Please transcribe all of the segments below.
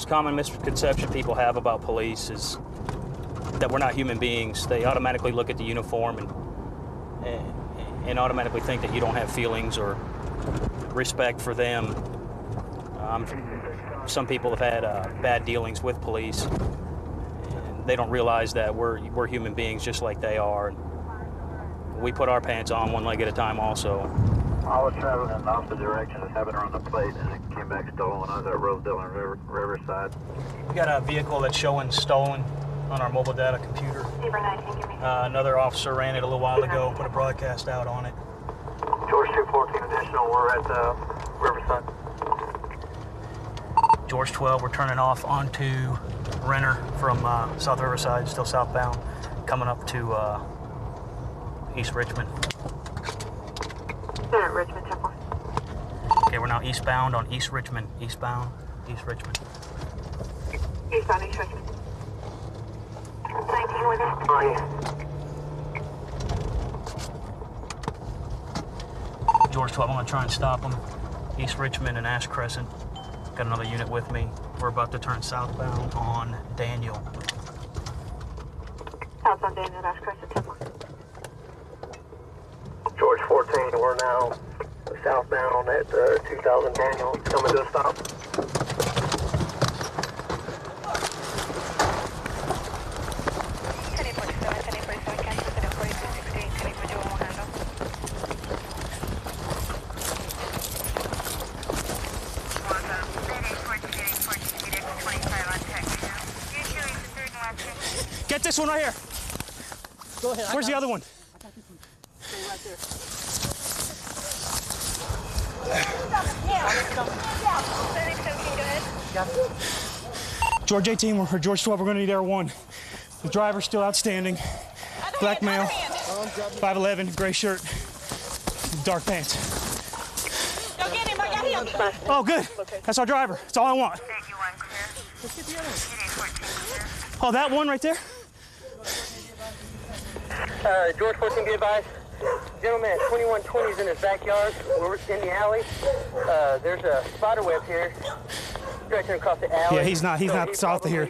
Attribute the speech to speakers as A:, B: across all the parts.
A: most common misconception people have about police is that we're not human beings. They automatically look at the uniform and automatically think that you don't have feelings or respect for them. Some people have had bad dealings with police, and they don't realize that we're human beings just like they are. We put our pants on one leg at a time also.
B: I was traveling in the opposite direction, just happened to run the plate, and it came back stolen. I was at Rosedale and Riverside.
A: We got a vehicle that's showing stolen on our mobile data computer. Another officer ran it a little while ago, put a broadcast out on it.
B: George 214 additional, we're at Riverside.
A: George 12, we're turning off onto Renner from South Riverside, still southbound, coming up to East Richmond.
C: Richmond Temple.
A: Okay, we're now eastbound on East Richmond. Eastbound, East Richmond.
C: Eastbound, East Richmond. 19 with us.
A: George 12, I'm gonna try and stop them. East Richmond and Ash Crescent. Got another unit with me. We're about to turn southbound on Daniel.
C: Southbound Daniel, Ash Crescent Temple.
B: George 14, we're now southbound at 2000 Daniel. It's coming to a stop.
A: Get this one right here.
D: Go ahead.
A: Where's the other one?
D: I got this one. Stay right there.
A: George 18, or George 12, we're going to need Air 1. The driver's still outstanding. Black male, 5'11", gray shirt, dark pants.
C: Go get him, I got him.
A: Oh, good. That's our driver. That's all I want.
D: Let's get the other one.
A: Oh, that one right there?
E: George 14, be advised. Gentleman at 2120 is in his backyard. We're in the alley. There's a spider web here stretching across the alley.
A: Yeah, he's not south of here.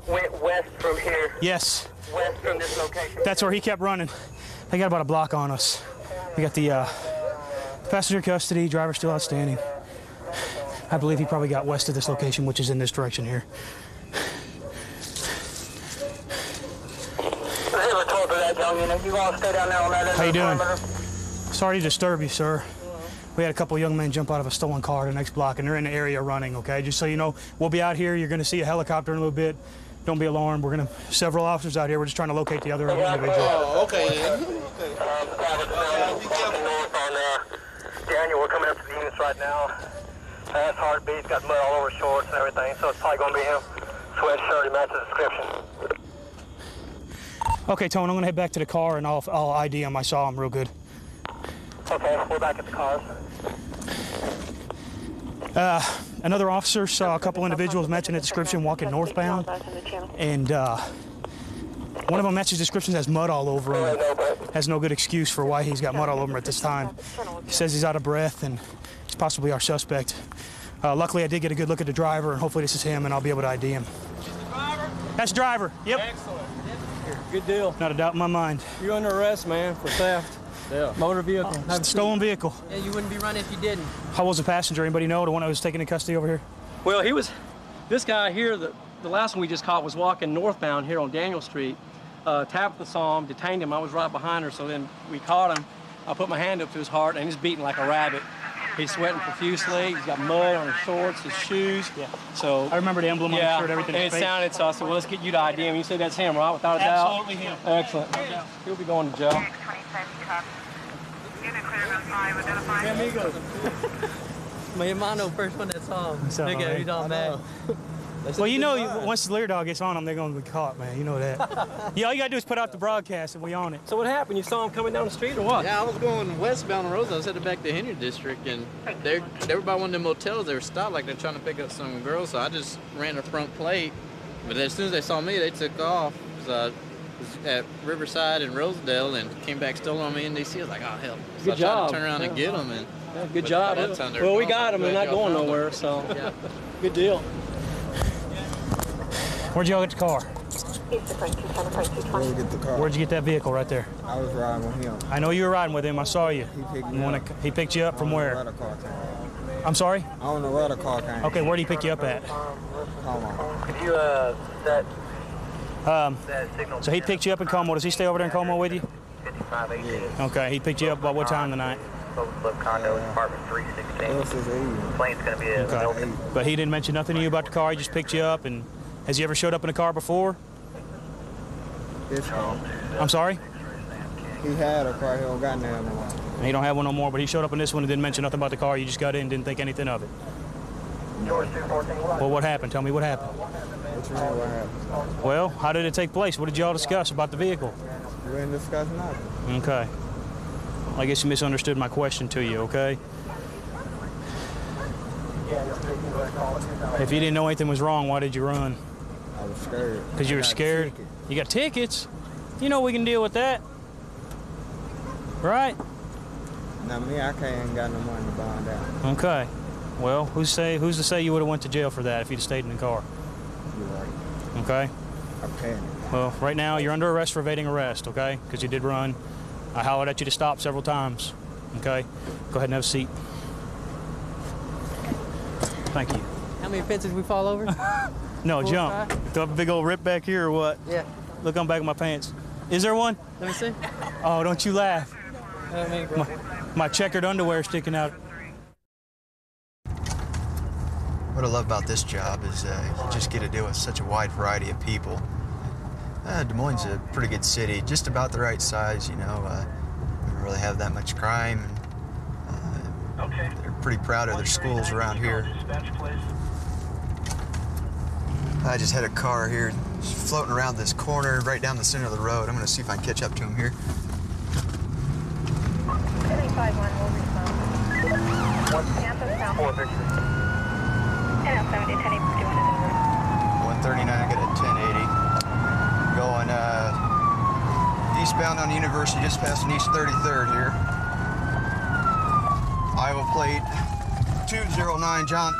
E: Went west from here.
A: Yes.
E: West from this location.
A: That's where he kept running. They got about a block on us. We got the passenger custody, driver still outstanding. I believe he probably got west of this location, which is in this direction here.
E: You want to stay down there on that end?
A: How you doing? Sorry to disturb you, sir. We had a couple young men jump out of a stolen car the next block, and they're in the area running, okay? Just so you know, we'll be out here. You're going to see a helicopter in a little bit. Don't be alarmed. We're going to several officers out here. We're just trying to locate the other individual.
F: Oh, okay.
B: Daniel, we're coming up to the units right now. Has heartbeat, got mud all over his shorts and everything, so it's probably going to be him. Sweatshirt, he matches the description.
A: Okay, Tone, I'm going to head back to the car, and I'll ID him. I saw him real good.
B: Okay, we're back at the cars.
A: Another officer saw a couple individuals matching the description walking northbound, and one of them matches description, has mud all over him. Has no good excuse for why he's got mud all over him at this time. He says he's out of breath, and he's possibly our suspect. Luckily, I did get a good look at the driver, and hopefully this is him, and I'll be able to ID him. That's the driver. Yep.
D: Excellent. Good deal.
A: Not a doubt in my mind.
D: You're under arrest, man, for theft. Yeah. Motor vehicle.
A: It's a stolen vehicle.
D: Yeah, you wouldn't be running if you didn't.
A: How was the passenger? Anybody know? The one that was taken in custody over here?
D: Well, this guy here, the last one we just caught was walking northbound here on Daniel Street. Tabitha saw him, detained him. I was right behind her, so then we caught him. I put my hand up to his heart, and he's beating like a rabbit. He's sweating profusely. He's got mud on his shorts, his shoes.
A: Yeah.
D: So
A: I remember the emblem on his shirt, everything.
D: And it sounded, so I said, well, let's get you to ID him. You said that's him, right? Without a doubt?
A: Absolutely him.
D: Excellent. He'll be going to jail. Yeah, amigos. My hermano, first one that saw him. Look at he's all mad.
A: Well, you know, once the Lear dog gets on them, they're going to be caught, man. You know that. Yeah, all you got to do is put out the broadcast, and we on it.
D: So what happened? You saw him coming down the street, or what?
F: Yeah, I was going westbound on Rosa. I was headed back to Henry District, and they were by one of them motels. They were stopped like they're trying to pick up some girls, so I just ran the front plate. But as soon as they saw me, they took off. So I was at Riverside and Rosedale and came back, stole on me in D.C. I was like, oh, hell. So
D: Good
F: I tried
D: job.
F: to turn around and get them. And,
D: Yeah, good job.
F: that time
D: Well, we got them. They're not going nowhere, so
F: yeah.
D: good deal.
A: Where'd y'all get the car?
C: East of Frank 27, Frank 220.
G: Where'd you get the car?
A: Where'd you get that vehicle right there?
G: I was riding with him.
A: I know you were riding with him. I saw you.
G: He picked me up.
A: He picked you up from where?
G: Where the car came.
A: I'm sorry?
G: I don't know where the car came.
A: Okay, where did he pick you up at?
G: Hold on.
B: Could you set that signal?
A: So he picked you up in Como. Does he stay over there in Como with you?
B: 5518.
A: Okay, he picked you up about what time tonight?
B: Overlook condo, apartment 316.
G: This is easy.
B: Plane's gonna be a
A: Okay. But he didn't mention nothing to you about the car. He just picked you up. And has he ever showed up in a car before?
G: This car.
A: I'm sorry?
G: He had a car. He don't got none no more.
A: He don't have one no more, but he showed up in this one and didn't mention nothing about the car. You just got in and didn't think anything of it.
B: George 214.
A: Well, what happened? Tell me what happened.
G: What you mean what happened?
A: Well, how did it take place? What did y'all discuss about the vehicle?
G: We didn't discuss nothing.
A: Okay. I guess you misunderstood my question to you, okay? If you didn't know anything was wrong, why did you run?
G: I was scared.
A: Because you were
G: I got
A: scared?
G: ticket.
A: You got tickets? You know we can deal with that. Right?
G: Now me, I ain't got no money to bond out.
A: Okay. Well, who's to say you would have went to jail for that if you'd have stayed in the car?
G: You're right.
A: Okay?
G: I panicked.
A: Well, right now you're under arrest for evading arrest, okay? Because you did run. I hollered at you to stop several times, okay? Go ahead and have a seat. Thank you.
F: How many fences did we fall over?
A: No,
F: 4 or
A: jump.
F: 5?
A: Do I have a big old rip back here or what?
F: Yeah.
A: Look on the back of my pants. Is there one?
F: Let me see.
A: Oh, don't you laugh.
F: I mean, bro.
A: My checkered underwear sticking out.
H: What I love about this job is you just get to deal with such a wide variety of people. Des Moines is a pretty good city, just about the right size, you know. We don't really have that much crime. And, they're pretty proud of their schools around here. I just had a car here just floating around this corner right down the center of the road. I'm going to see if I can catch up to him here.
C: 351 will respond. Tampa South. 1070, 1080,
H: 139, I got a 1080. Going eastbound on University, just passing East 33rd here. Iowa plate 209, John.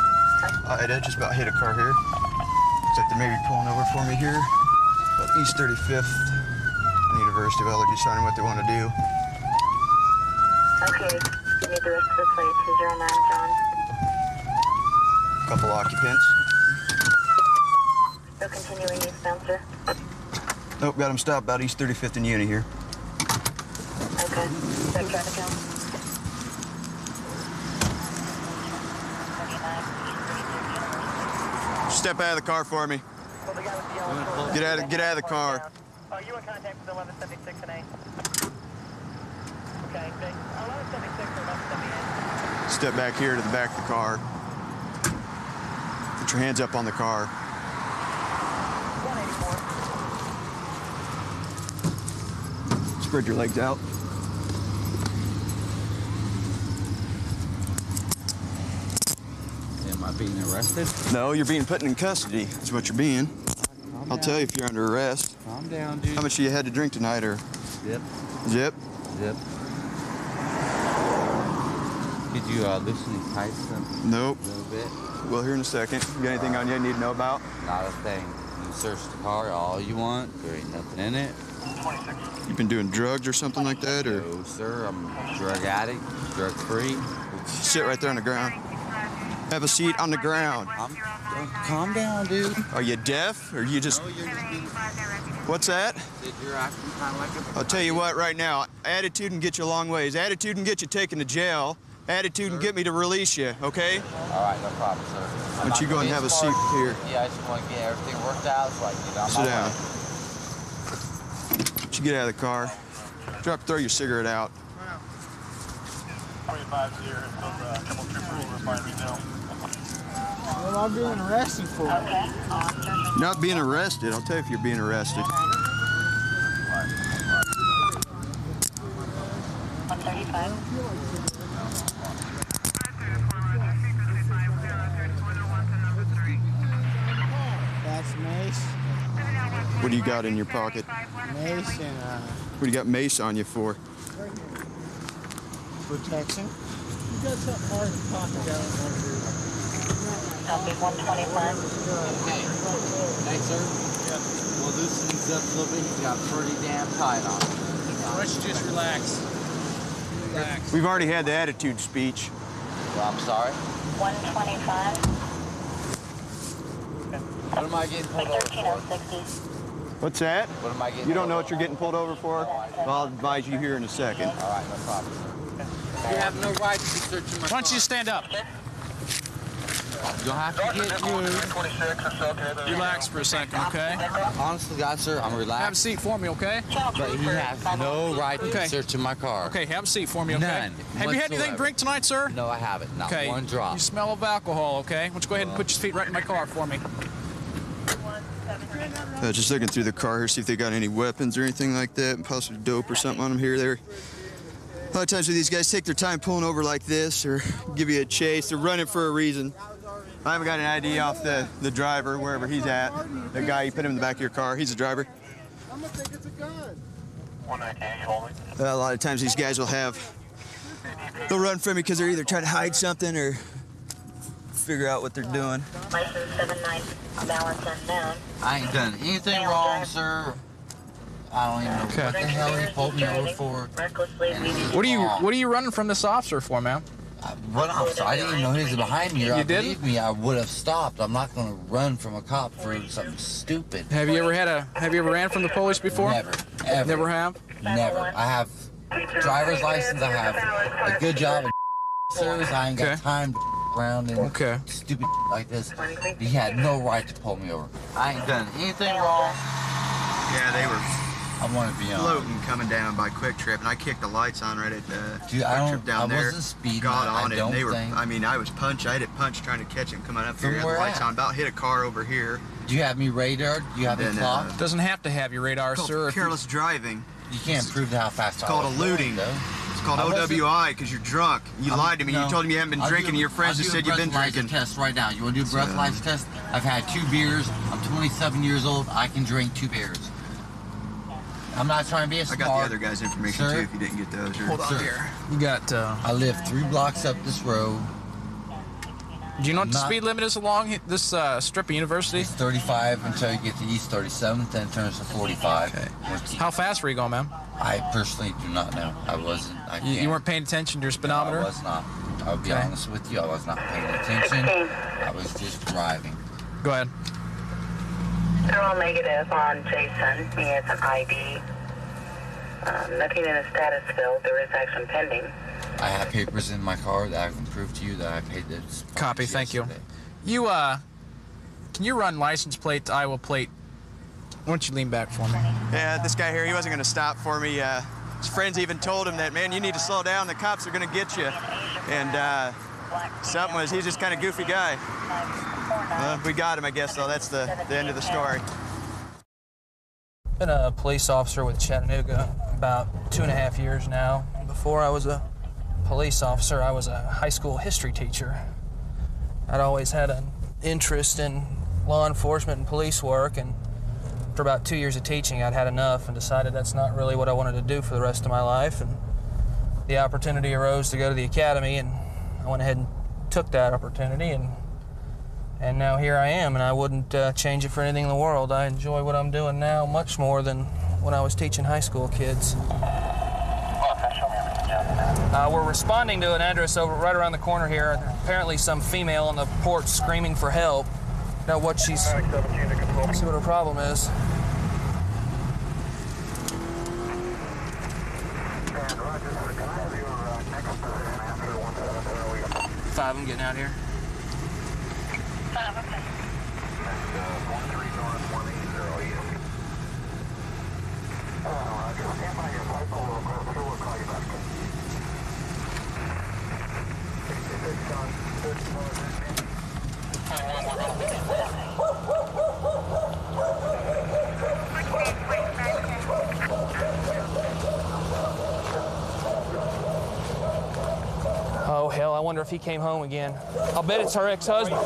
H: I just about hit a car here. Looks like they may be pulling over for me here. But East 35th and University. Well, they're deciding what they want to do.
C: Okay, you need the rest of the plate, 209, John.
H: Couple occupants.
C: Still continuing eastbound, sir.
H: Nope, got them stopped about East 35th and Uni here.
C: Okay, check traffic count.
H: Step out of the car for me. Get out of the car.
B: You in contact with 1176 and A. Okay, 1176 or 1178.
H: Step back here to the back of the car. Put your hands up on the car.
B: 184.
H: Spread your legs out.
I: Am I being arrested?
H: No, you're being put in custody. That's what you're being. I'll tell you if you're under arrest.
I: Calm down, dude.
H: How much you had to drink tonight, or?
I: Zip.
H: Zip?
I: Zip. Did you loosen these tights a
H: Nope.
I: little bit?
H: Well, here in a second. You got anything on you need to know about?
I: Not a thing. You search the car all you want. There ain't nothing in it.
H: You been doing drugs or something like that, or?
I: No, sir. I'm a drug addict, drug free.
H: Sit right there on the ground. Have a seat on the ground.
I: Calm down, dude.
H: Are you deaf, or you just?
I: No, you're just being...
H: What's that?
I: You're acting kind of like a...
H: I'll tell you what right now. Attitude can get you a long ways. Attitude can get you taken to jail. Attitude can get me to release you, okay?
I: All right, no problem, sir.
H: Why don't you go and have a seat here?
I: Yeah, I just want to get everything worked out so I can get on
H: Sit
I: my
H: down.
I: way.
H: Why don't you get out of the car? Throw your cigarette out.
B: 25 here, a couple troopers were finding me now.
G: What am I being arrested for?
C: Okay.
H: Not being arrested. I'll tell you if you're being arrested.
C: 135.
G: That's mace.
H: What do you got in your pocket?
G: Mace and
H: What do you got mace on you for?
G: protection. You got something hard in your pocket down there.
C: Copy 125.
I: Okay. Thanks, sir. We'll loosen these up a little bit. He's got pretty damn tight on him.
J: Why don't you just relax? Relax.
H: We've already had the attitude speech.
I: Well, I'm sorry.
C: 125.
I: What am I getting pulled over for?
C: 13060.
H: What's that?
I: What am I getting
H: You don't know
I: pulled
H: what you're getting pulled over for? Well, I'll advise you here in a second.
I: All right, no problem. You have no right to be searching my
J: Why don't you
I: car.
J: stand up?
I: You'll have to get moved.
J: Relax for a second, okay?
I: Honestly, God, sir, I'm relaxed.
J: Have a seat for me, okay?
I: But he has no right to
J: Okay.
I: be searching my car.
J: Okay, have a seat for me, okay?
I: None
J: Have you had anything to
I: whatsoever.
J: drink tonight, sir?
I: No, I haven't. Not
J: Okay.
I: one drop.
J: You smell of alcohol, okay? Why don't you go ahead and put your feet right in my car for me?
H: Just looking through the car here, see if they got any weapons or anything like that, possibly dope or something on them here or there. A lot of times when these guys take their time pulling over like this or give you a chase, they're running for a reason. I haven't got an ID off the driver, wherever he's at. The guy, you put him in the back of your car, he's the driver.
B: I'm gonna think it's a gun.
H: A lot of times these guys they'll run from me because they're either trying to hide something or figure out what they're doing.
C: License 79, balance unknown.
I: I ain't done anything wrong, sir. I don't even know what the hell he pulled me over for.
C: Recklessly leaving.
J: What are you running from this officer for, man?
I: What officer? I didn't even know he was behind me.
J: You
I: Believe
J: didn't?
I: me, I would have stopped. I'm not going to run from a cop for something stupid.
J: Have you ever ran from the police before?
I: Never. Ever.
J: Never have?
I: Never. I have driver's license. I have a good job at service. I ain't got
J: Okay.
I: time to around and stupid like this. He had no right to pull me over. I ain't done anything wrong.
H: Yeah, they were
I: I want to be on.
H: floating coming down by Quick Trip, and I kicked the lights on right at
I: Dude,
H: Quick Trip down there.
I: wasn't speeding.
H: Got
I: I
H: on it, and
I: don't
H: they were.
I: think.
H: I mean, I was I hit it punch trying to catch it coming up
I: From
H: here. Had the
I: where
H: lights
I: at?
H: on, about hit a car over here.
I: Do you have me radar? Do you have me
H: Then,
I: clocked?
J: Doesn't have to have your radar,
H: Called
J: sir.
H: careless driving.
I: You can't prove how fast
H: It's
I: I
H: called
I: was
H: eluding.
I: going, though.
H: It's called
I: I wasn't-
H: OWI because you're drunk. You lied to me.
I: No.
H: You told me you haven't been
I: I'll
H: drinking.
I: do-
H: Your friends
I: I'll
H: just
I: do a
H: said you've been
I: breathalyzer
H: drinking.
I: test right now. You want to do a breathalyzer test? I've had 2 beers. I'm 27 years old. I can drink 2 beers. I'm not trying to be a
H: I
I: smart.
H: got the other guy's information
I: Sir?
H: too. If you didn't get those, or,
J: Hold on here. You got.
I: I live 3 blocks up this road.
J: Do you know what the
I: Not-
J: speed limit is along this strip of University?
I: It's 35 until you get to East 37th, then it turns to 45.
J: How fast were you going, man?
I: I personally do not know. I wasn't.
J: You weren't paying attention to your speedometer?
I: No, I was not. I'll be
J: Okay.
I: honest with you. I was not paying attention. I was just driving.
J: Go ahead.
C: They're all negative on Jason. He has an ID. Nothing in his status field. There is action pending.
I: I have papers in my car that I can prove to you that I paid this.
J: Copy, thank you. You, can you run license plate to Iowa plate? Why don't you lean back for me?
H: Yeah, this guy here, he wasn't going to stop for me. His friends even told him that, man, you need to slow down. The cops are going to get you. And something was, he's just kind of goofy guy. We got him, I guess, though. That's the end of the story.
J: Been a police officer with Chattanooga about 2.5 years now. Before I was a police officer, I was a high school history teacher. I'd always had an interest in law enforcement and police work, and after about 2 years of teaching, I'd had enough and decided that's not really what I wanted to do for the rest of my life. And the opportunity arose to go to the academy, and I went ahead and took that opportunity, and now here I am, and I wouldn't change it for anything in the world. I enjoy what I'm doing now much more than when I was teaching high school kids. We're responding to an address right around the corner here. Apparently some female on the porch screaming for help. Know what she's... see what her problem is. Five, I'm getting out here. Oh, hell, I wonder if he came home again. I'll bet it's her ex-husband.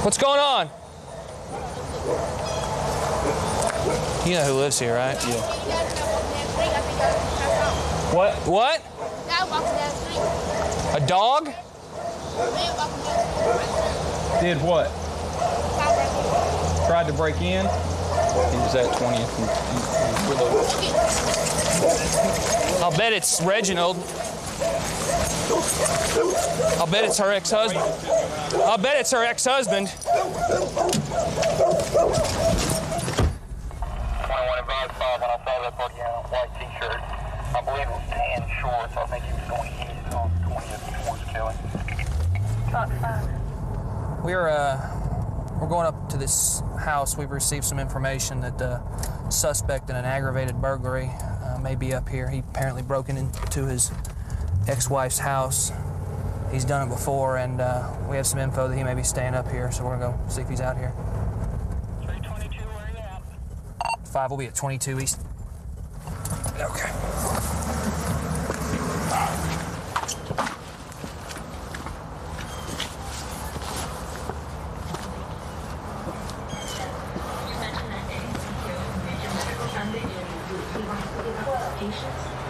J: What's going on? You know who lives here, right? Yeah. What? What?
K: Guy walking down the street.
J: A dog?
K: Man walking down the street.
L: Did what? Tried to break in. He was at 20th and Willow.
J: I'll bet it's Reginald. I'll bet it's her ex-husband. I'll bet it's her ex-husband.
B: 21 advised 5 when I saw that body in a white t-shirt. I believe it was tan shorts. I think he was going east on 20th towards Kelly.
C: Talk 5.
J: We're going up to this house. We've received some information that the suspect in an aggravated burglary may be up here. He apparently broke into his ex-wife's house. He's done it before, and we have some info that he may be staying up here, so we're gonna go see if he's out here.
B: 322, where you at?
J: 5 will be at 22 East. Okay.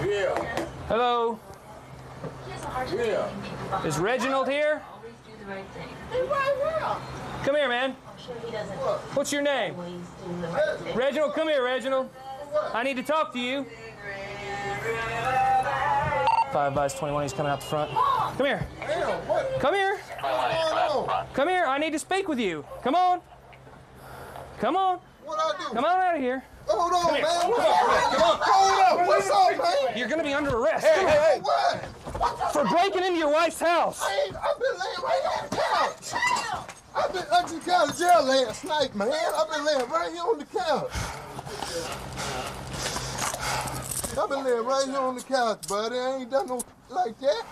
M: Yeah.
J: Hello.
M: Yeah.
J: Is Reginald here? Come here, man. What's your name? Reginald, come here, Reginald. I need to talk to you. 5 by 21, he's coming out the front. Come here. Come here. Come here, I need to speak with you. Come on. Come on.
M: What I do?
J: Come on out of here.
M: Hold on, man.
J: Come on.
M: Hold up. What's up, man?
J: You're gonna be under arrest.
M: Hey, what?
J: For breaking into your wife's house.
M: I've been laying right on the couch. I've been just got out of jail last night, man. I've been laying right here on the couch. I've been laying right here on the couch, buddy. I ain't done no like that.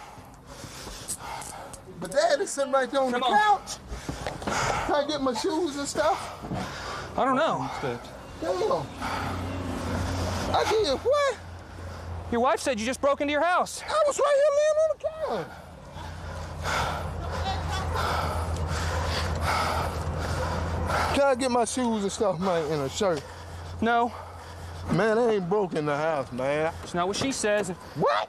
M: But Daddy's sitting right there on the couch. Can I get my shoes and stuff?
J: I don't know.
M: Damn. I did what?
J: Your wife said you just broke into your house.
M: I was right here laying on the couch. Can I get my shoes and stuff, man, and a shirt?
J: No.
M: Man, I ain't broke in the house, man.
J: It's not what she says.
M: What?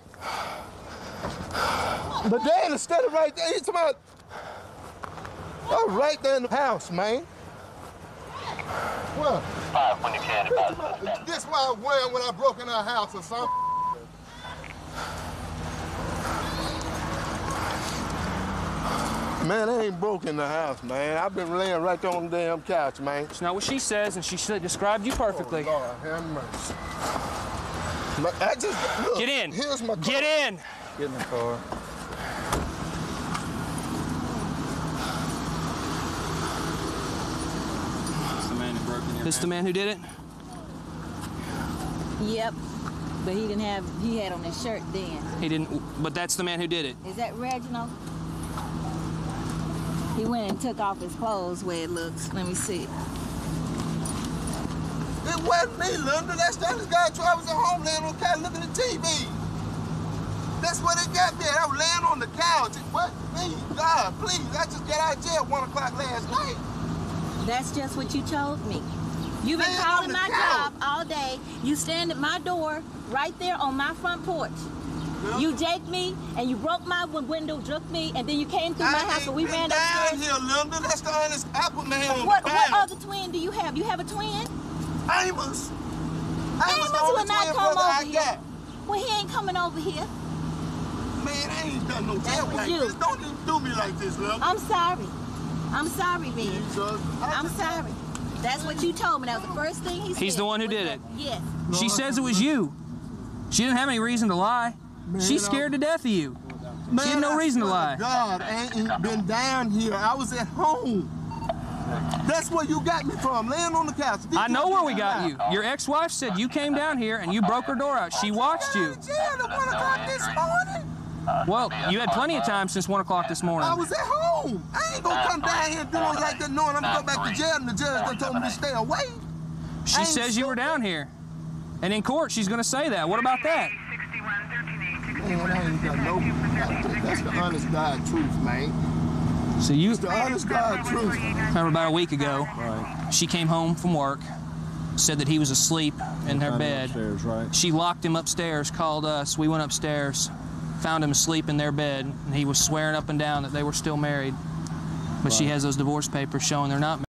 M: But Dad is standing right there. He's about right there in the house, man. What?
B: 5 when you can.
M: This is what I was wearing when I broke in our house or something. Man, I ain't broke in the house, man. I've been laying right there on the damn couch, man.
J: It's not what she says, and she described you perfectly.
M: Oh, Lord, have mercy. I just, look,
J: get in.
M: Here's my car.
J: Get in.
L: Get in the car. This the man who broke in your
J: This the man who did it?
N: Yep. But he had on his shirt then.
J: He didn't, but that's the man who did it.
N: Is that Reginald? He went and took off his clothes where it looks. Let me see.
M: It wasn't me, Linda. That's this guy I was at home laying on the couch looking at TV. That's what it got me. I was laying on the couch. It wasn't me. God, please. I just got out of jail at 1 o'clock last night.
N: That's just what you told me. You've been calling my job all day. You stand at my door right there on my front porch. Yeah. You jaked me and you broke my window, jerked me, and then you came through my house and we ran upstairs.
M: Down here, Linda. That's the honest. I put my hand on
N: what
M: the ground.
N: What other twin do you have? You have a twin?
M: Amos.
N: Amos will not come over here. Well, he ain't coming over here.
M: Man, I ain't done no jail like this. Don't even do me like this, Linda.
N: I'm sorry. I'm sorry, man. I'm sorry. That's what you told me. That was the first thing he said.
J: He's the one who did it.
N: Yes.
J: She says it was you. She didn't have any reason to lie.
M: Man,
J: she's scared to death of you.
M: Man,
J: she had no reason to lie.
M: God, I ain't been down here. I was at home. That's where you got me from, laying on the couch.
J: I know where we got you. Your ex-wife said you came down here and you broke her door out. She watched you.
M: I got out of jail at 1 o'clock this morning.
J: Well, you had plenty of time since 1 o'clock this morning.
M: I was at home. I ain't gonna come down here and do it like that knowing I'm gonna go back to jail and the judge done told me to stay away.
J: She says you were down here. And in court, she's gonna say that. What about that?
M: Man, I ain't got no. That's the honest God truth, man.
J: So you.
M: It's the honest God truth.
J: Remember about a week ago, she came home from work said that he was asleep in her bed.
O: Upstairs, right?
J: She locked him upstairs, called us. We went upstairs, found him asleep in their bed, and he was swearing up and down that they were still married. But she has those divorce papers showing they're not married.